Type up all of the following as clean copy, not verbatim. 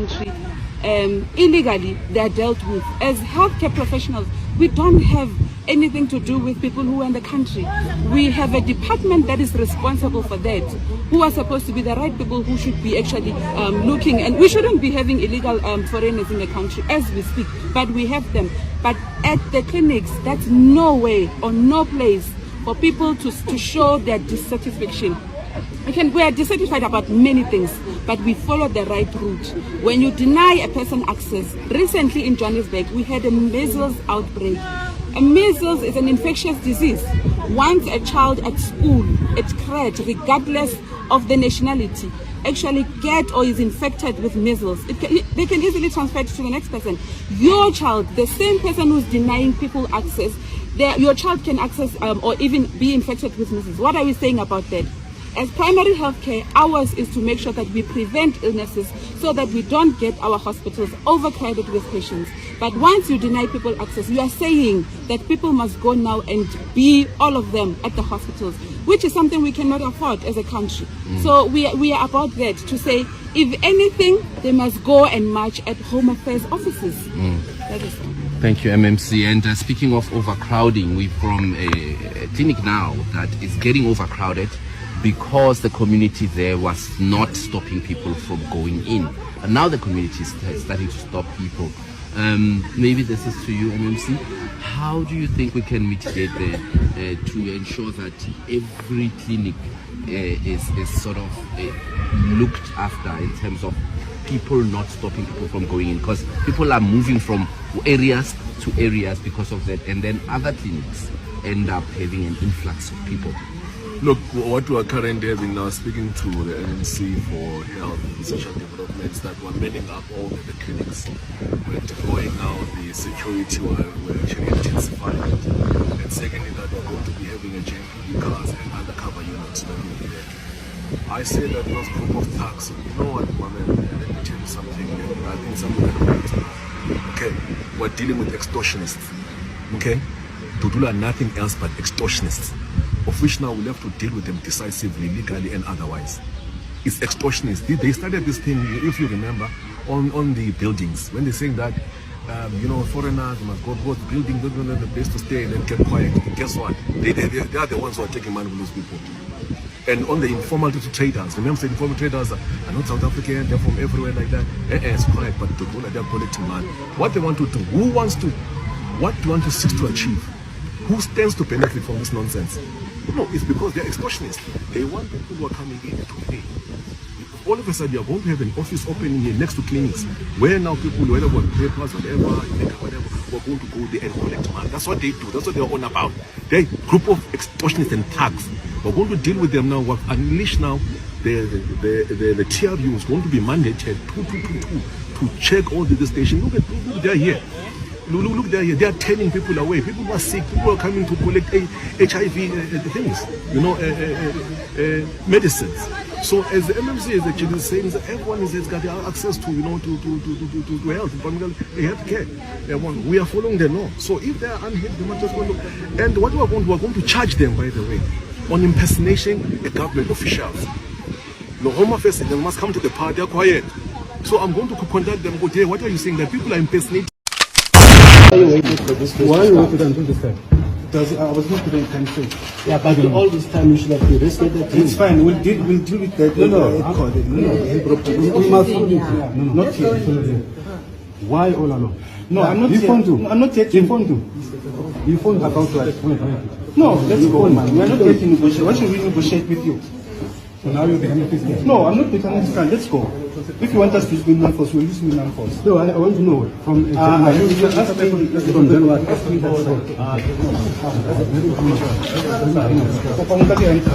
country illegally, they are dealt with. As healthcare professionals, we don't have anything to do with people who are in the country. We have a department that is responsible for that, who are supposed to be the right people who should be actually looking, and we shouldn't be having illegal foreigners in the country as we speak, but we have them. But at the clinics, that's no way or no place for people to show their dissatisfaction. We are dissatisfied about many things, but we follow the right route. When you deny a person access, recently in Johannesburg, we had a measles outbreak. A measles is an infectious disease. Once a child at school, at crèche, regardless of the nationality, actually get or is infected with measles, they can easily transfer it to the next person. Your child, the same person who's denying people access, your child can access or even be infected with measles. What are we saying about that? As primary healthcare, ours is to make sure that we prevent illnesses so that we don't get our hospitals overcrowded with patients. But once you deny people access, you are saying that people must go now and be, all of them, at the hospitals, which is something we cannot afford as a country. So we are about that, to say, if anything, they must go and march at Home Affairs offices. That is all. Thank you, MMC. And speaking of overcrowding, we're from a clinic now that is getting overcrowded because the community there was not stopping people from going in. And now the community is starting to stop people. Maybe this is to you, MMC. How do you think we can mitigate to ensure that every clinic is sort of looked after in terms of people not stopping people from going in? Because people are moving from areas to areas because of that, and then other clinics end up having an influx of people. Look, what we are currently having now, speaking to the NMC for Health and Social Development, is that we're manning up all the clinics. We're deploying now the security, we're actually intensifying it. And secondly, that we're going to be having a JMPD cars and undercover units working with that. I say that those group of thugs, you know what, my man, let me tell you something, I think something right. Okay, we're dealing with extortionists. Okay? Dudula are nothing else but extortionists, of which now we'll have to deal with them decisively, legally and otherwise. It's extortionists. They started this thing, if you remember, on the buildings, when they're saying that, foreigners must go to the building, they don't have the place to stay and then get quiet. And guess what? They are the ones who are taking money from those people. And on the informal traders, remember, the informal traders are not South African, they're from everywhere like that. It's correct, but they're collecting money. What they want to do, what do you want to seek to achieve? Who stands to benefit from this nonsense? No, it's because they're extortionists. They want people who are coming in to pay. All of a sudden, you're going to have an office opening here next to clinics, where now people, whether what papers, whatever, we're going to go there and collect money. That's what they do. That's what they're on about. They're a group of extortionists and thugs. We're going to deal with them now. We've unleashed now the TRU is going to be mandated to check all the stations. Look, they're here. Look, they're here. They are turning people away. People who are sick, people are coming to collect HIV things, medicines. So as the MMC is actually saying, that everyone has got access to, to health, health care. We are following the law. So if they are unhit, they must just go look. And what we're going to charge them, by the way, on impersonating a government officials. No, Home Affairs, they must come to the party. They're quiet. So I'm going to contact them. Go, hey, what are you saying? That people are impersonating. Why are you waiting for this? Why are you waiting until this time? I was not putting time frame. Yeah, but all this time you should have arrested that. It's fine. We'll deal with that. We must not here. Why all along? No, I'm not here. I'm not here. You phone to. You phone about what? No, let's go, man. We are not here to negotiate. Why should we negotiate with you? So now you're becoming fiscal. No, I'm not becoming fiscal. Let's go. If you want us to use Milan Force, we'll use Milan Force. No, I want to know from January. You ask me from January.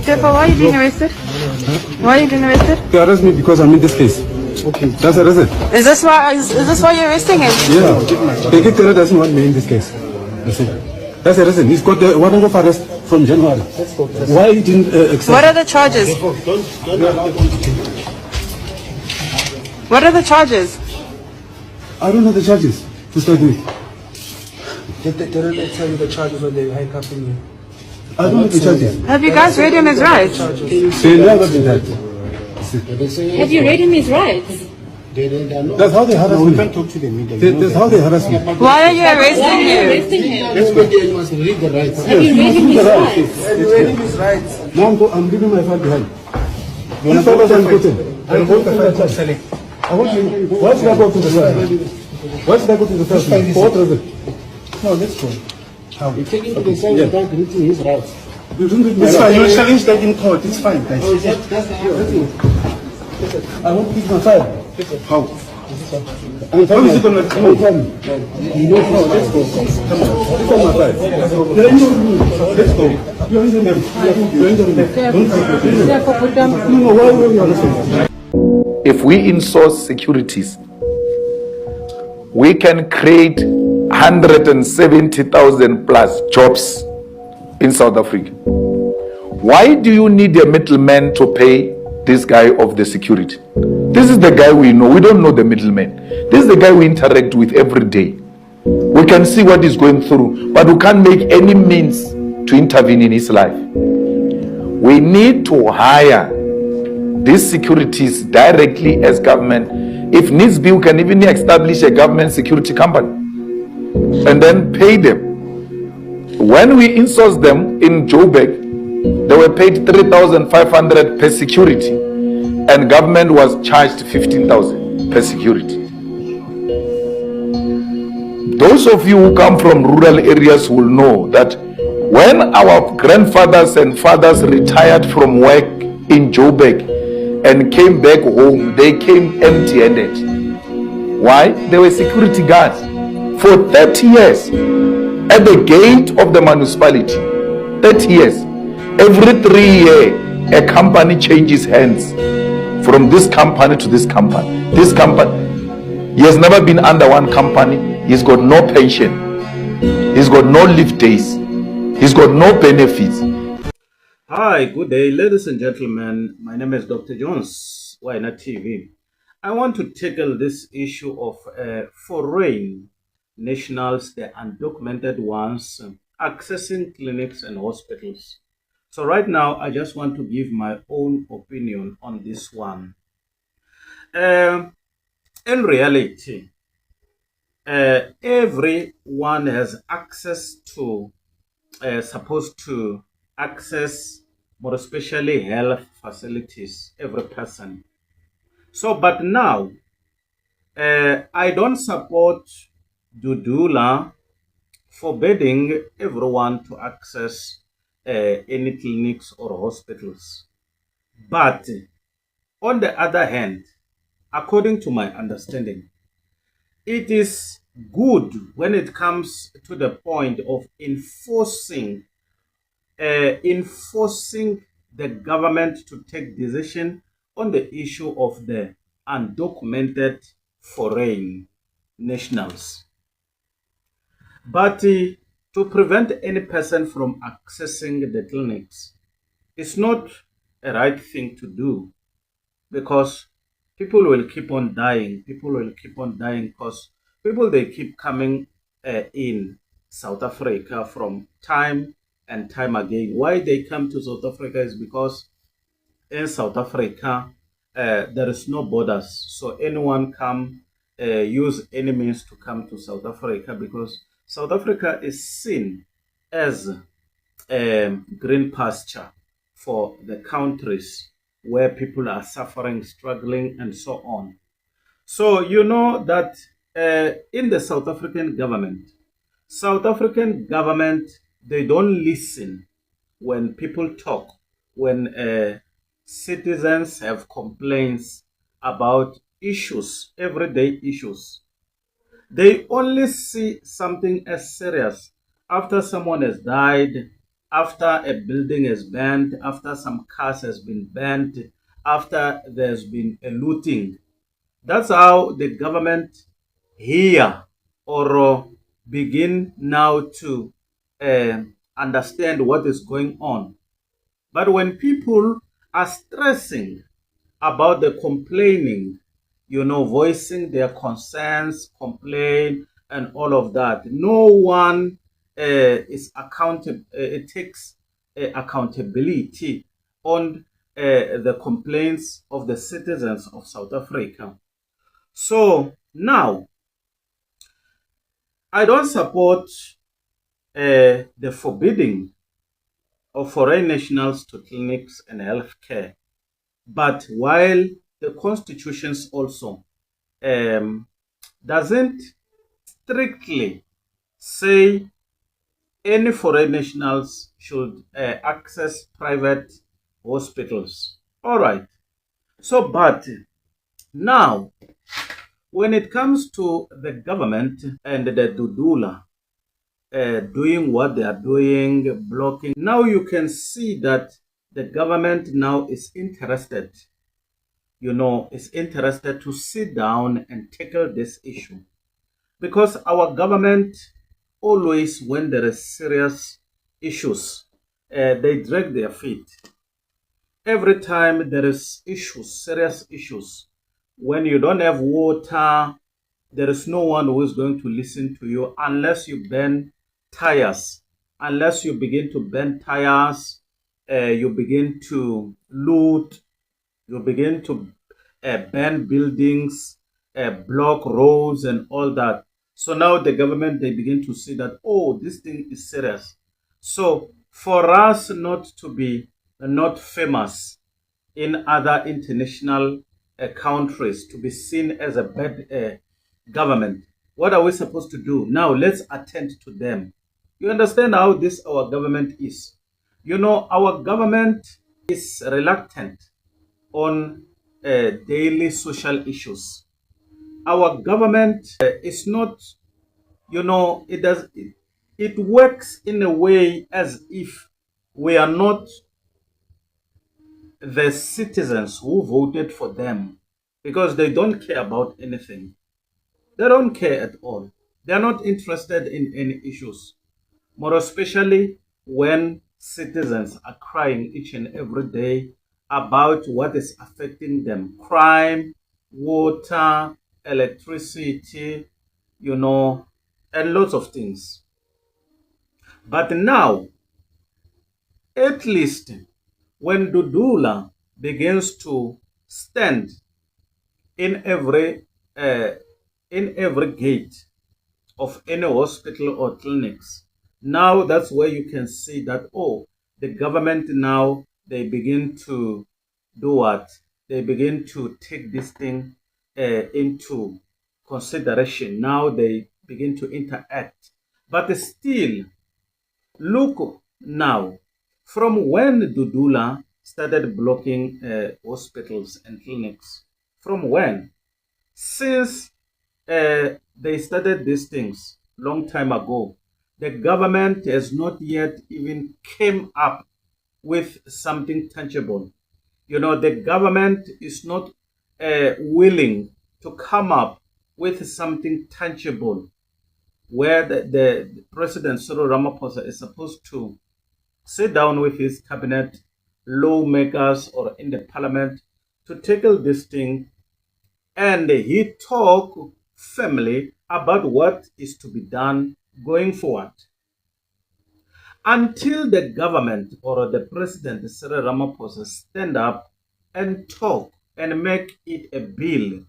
Therefore, why are you being arrested? Why are you being arrested? They arrest me because I'm in this case. Okay. That's a reason. Is this why you're arresting him? Yeah. The Kekere doesn't want me in this case. That's it. That's the reason. He's got the warrant of arrest from January. Why he didn't accept? What are the charges? What are the charges? I don't know the charges to start with. Did they tell you the charges when they handcuffing you? I don't know the charges. Have you guys read him his rights? They never did that. Have you read him his rights? They are not. That's how they harass No, me. we can't talk to the media. That's how they harass me. Why are you arresting him? Let's go there. You must read the rights. Yes, you must do the rights. And reading his rights. Now I'm leaving my file behind. This file is important. I want to the I want to. Why should I go to the side? Why should I go to the side? For what reason? No, let's go. How? You take him to the side without reading his rights. It's fine. You challenge that in court. It's fine, guys. Oh, that's the I want to keep my file. How? How is it going to come? You don't know. Let's go. Come on. It's on my file. Let's go. You're in the name. You're in the name. No, why are you understand? If we insource securities, we can create 170,000 plus jobs in South Africa. Why do you need a middleman to pay this guy of the security? This is the guy we know. We don't know the middleman. This is the guy we interact with every day. We can see what he's going through, but we can't make any means to intervene in his life. We need to hire these securities directly as government. If needs be, we can even establish a government security company and then pay them. When we insourced them in Joburg, they were paid 3,500 per security, and government was charged 15,000 per security. Those of you who come from rural areas will know that when our grandfathers and fathers retired from work in Joburg and came back home, they came empty-handed. Why? They were security guards for 30 years at the gate of the municipality. 30 years. Every 3 years, a company changes hands from this company to this company. This company, he has never been under one company. He's got no pension. He's got no leave days. He's got no benefits. Hi, good day, ladies and gentlemen. My name is Dr. Jones, YNA TV. I want to tackle this issue of foreign nationals, the undocumented ones, accessing clinics and hospitals. So right now, I just want to give my own opinion on this one. In reality, everyone has access to, supposed to access, more especially health facilities, every person. So, but now, I don't support Dudula forbidding everyone to access any clinics or hospitals. But on the other hand, according to my understanding, it is good when it comes to the point of enforcing the government to take decision on the issue of the undocumented foreign nationals. But to prevent any person from accessing the clinics, it's not a right thing to do, because people will keep on dying. People will keep on dying because people, they keep coming in South Africa from time and time again. Why they come to South Africa is because in South Africa, there is no borders. So anyone can use any means to come to South Africa, because South Africa is seen as green pasture for the countries where people are suffering, struggling, and so on. So you know that in the South African government, they don't listen when people talk, when citizens have complaints about issues, everyday issues. They only see something as serious after someone has died, after a building is burnt, after some cars has been burnt, after there's been a looting. That's how the government here or begin now to understand what is going on. But when people are stressing about the complaining, voicing their concerns, complain, and all of that, no one is accountable. It takes accountability on the complaints of the citizens of South Africa. So now, I don't support the forbidding of foreign nationals to clinics and healthcare. But while the constitutions also doesn't strictly say any foreign nationals should access private hospitals. All right. So, but now, when it comes to the government and the Dudula doing what they are doing, blocking, now you can see that the government now is interested, is interested to sit down and tackle this issue. Because our government always, when there is serious issues, they drag their feet. Every time there is issues, serious issues, when you don't have water, there is no one who is going to listen to you unless you burn tires. Unless you begin to burn tires, you begin to loot, you begin to burn buildings, block roads and all that. So now the government, they begin to see that, oh, this thing is serious. So for us not to be not famous in other international countries, to be seen as a bad government, what are we supposed to do? Now let's attend to them. You understand how this our government is. Our government is reluctant on daily social issues. Our government is not, it works in a way as if we are not the citizens who voted for them, because they don't care about anything. They don't care at all. They are not interested in any issues, more especially when citizens are crying each and every day about what is affecting them: crime, water, electricity, and lots of things. But now, at least when Dudula begins to stand in every gate of any hospital or clinics, now that's where you can see that, oh, the government now, they begin to do what? They begin to take this thing into consideration. Now they begin to interact. But still, look now, from when Dudula started blocking hospitals and clinics, from when? Since they started these things long time ago, the government has not yet even came up with something tangible. The government is not willing to come up with something tangible where the President Cyril Ramaphosa is supposed to sit down with his cabinet, lawmakers, or in the parliament to tackle this thing, and he talk firmly about what is to be done going forward. Until the government or the President Cyril Ramaphosa stand up and talk and make it a bill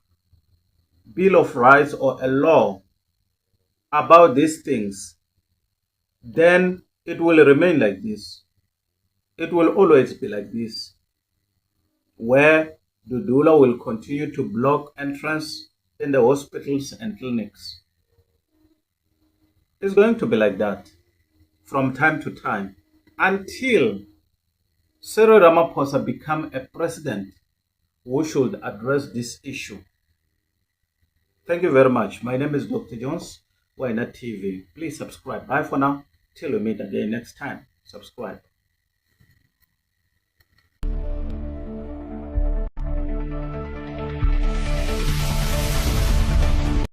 of rights or a law about these things, then it will remain like this. It will always be like this, where Dudula will continue to block entrance in the hospitals and clinics. It's going to be like that from time to time until Cyril Ramaphosa become a president who should address this issue. Thank you very much. My name is Dr. Jones, Why Not TV. Please subscribe. Bye for now. Till we meet again next time. Subscribe.